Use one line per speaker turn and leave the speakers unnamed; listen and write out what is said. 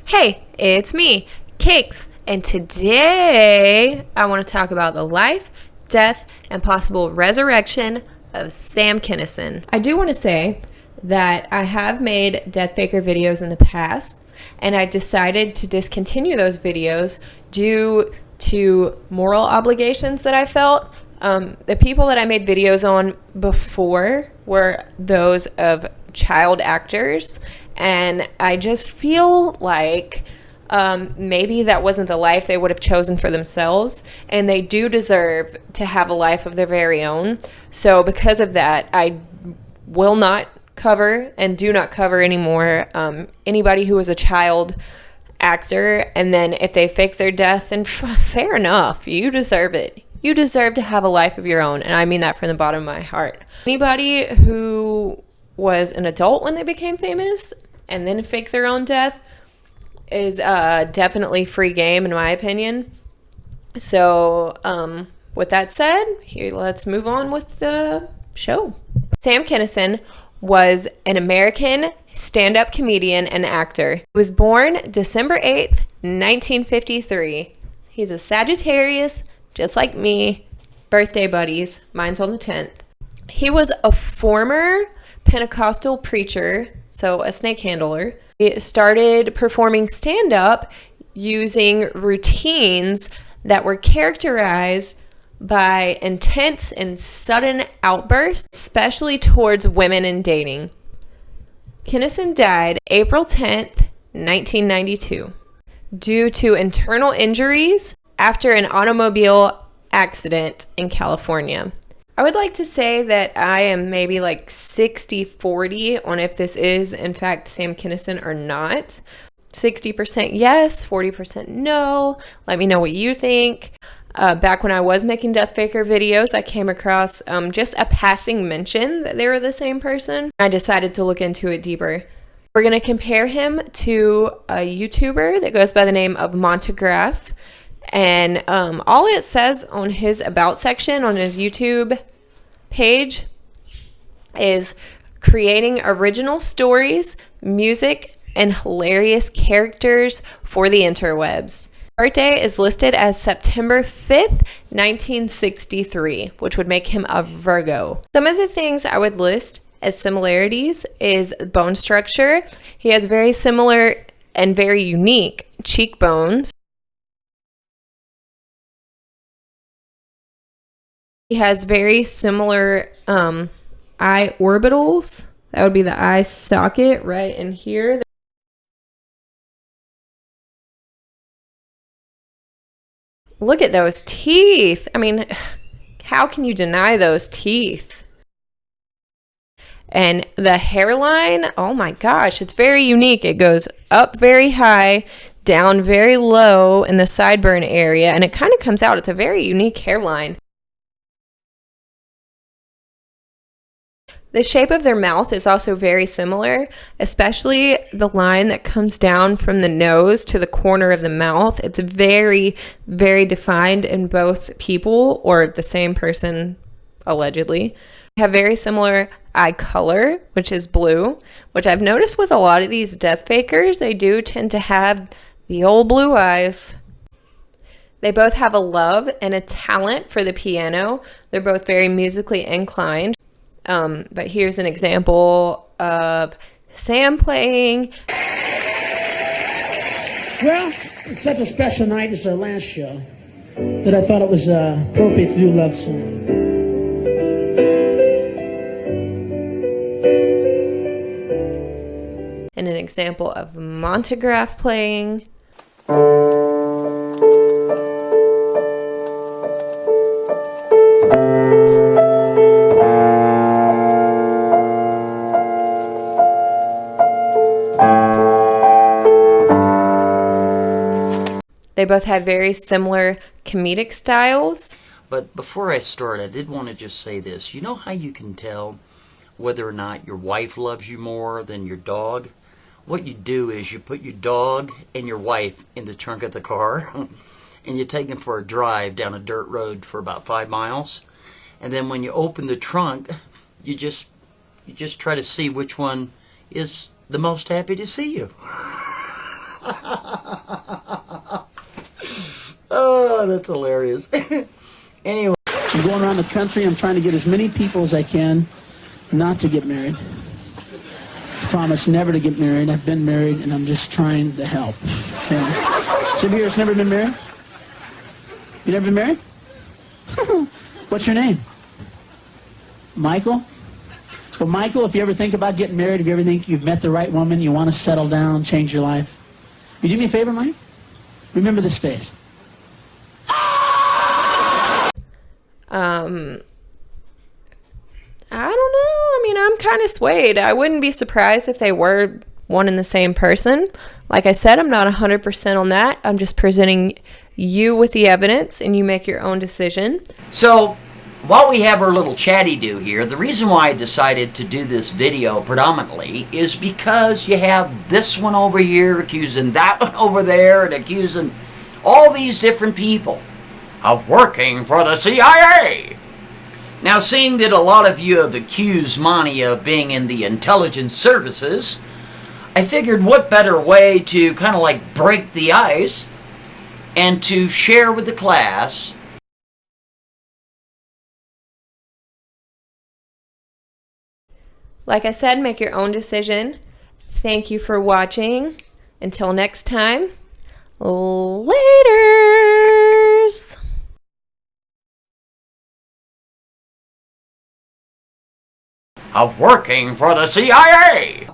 Hey, it's me, Cakes, and today I want to talk about the life, death, and possible resurrection of Sam Kinison. I do want to say that I have made Death Faker videos in the past, and I decided to discontinue those videos due to moral obligations that I felt. The people that I made videos on before were those of child actors, and I just feel like maybe that wasn't the life they would have chosen for themselves, and they do deserve to have a life of their very own. So because of that, I will not cover and do not cover anymore anybody who was a child actor, and then if they fake their death, then fair enough, you deserve it. You deserve to have a life of your own, and I mean that from the bottom of my heart. Anybody who was an adult when they became famous and then fake their own death is definitely free game in my opinion. So with that said, here, let's move on with the show. Sam Kinison was an American stand-up comedian and actor. He was born December 8th, 1953. He's a Sagittarius, just like me, birthday buddies. Mine's on the 10th. He was a former Pentecostal preacher, so a snake handler. He started performing stand-up using routines that were characterized by intense and sudden outbursts, especially towards women in dating. Kinison died April 10th, 1992, due to internal injuries after an automobile accident in California. I would like to say that I am maybe like 60-40 on if this is in fact Sam Kinison or not. 60% yes, 40% no. Let me know what you think. Back when I was making Death Faker videos, I came across just a passing mention that they were the same person. I decided to look into it deeper. We're going to compare him to a YouTuber that goes by the name of Montagraph. And all it says on his about section on his YouTube page is creating original stories, music, and hilarious characters for the interwebs. Birthday is listed as September 5th, 1963, which would make him a Virgo. Some of the things I would list as similarities is bone structure. He has very similar and very unique cheekbones. He has very similar eye orbitals. That would be the eye socket right in here. Look at those teeth. I mean, how can you deny those teeth? And the hairline, oh my gosh, it's very unique. It goes up very high, down very low in the sideburn area, and it kind of comes out. It's a very unique hairline. The shape of their mouth is also very similar, especially the line that comes down from the nose to the corner of the mouth. It's very, very defined in both people, or the same person, allegedly. They have very similar eye color, which is blue, which I've noticed with a lot of these death fakers, they do tend to have the old blue eyes. They both have a love and a talent for the piano. They're both very musically inclined. But here's an example of Sam playing.
Well, it's such a special night. It's our last show that I thought it was appropriate to do a love song.
And an example of Montagraph playing. They both have very similar comedic styles.
But before I start, I did want to just say this. You know how you can tell whether or not your wife loves you more than your dog? What you do is you put your dog and your wife in the trunk of the car and you take them for a drive down a dirt road for about 5 miles. And then when you open the trunk, you just try to see which one is the most happy to see you. Oh, that's hilarious. Anyway.
I'm going around the country. I'm trying to get as many people as I can not to get married. I promise never to get married. I've been married, and I'm just trying to help. Okay? Somebody here that's never been married? You never been married? What's your name? Michael? Well, Michael, if you ever think about getting married, if you ever think you've met the right woman, you want to settle down, change your life, will you do me a favor, Mike? Remember this face.
I don't know. I mean, I'm kind of swayed. I wouldn't be surprised if they were one and the same person. Like I said, I'm not 100% on that. I'm just presenting you with the evidence, and you make your own decision.
So, while we have our little chatty-do here, the reason why I decided to do this video predominantly is because you have this one over here accusing that one over there and accusing all these different people of working for the CIA. Now, seeing that a lot of you have accused Monty of being in the intelligence services, I figured what better way to kind of like break the ice and to share with the class.
Like I said, make your own decision. Thank you for watching. Until next time, laters.
Of working for the CIA.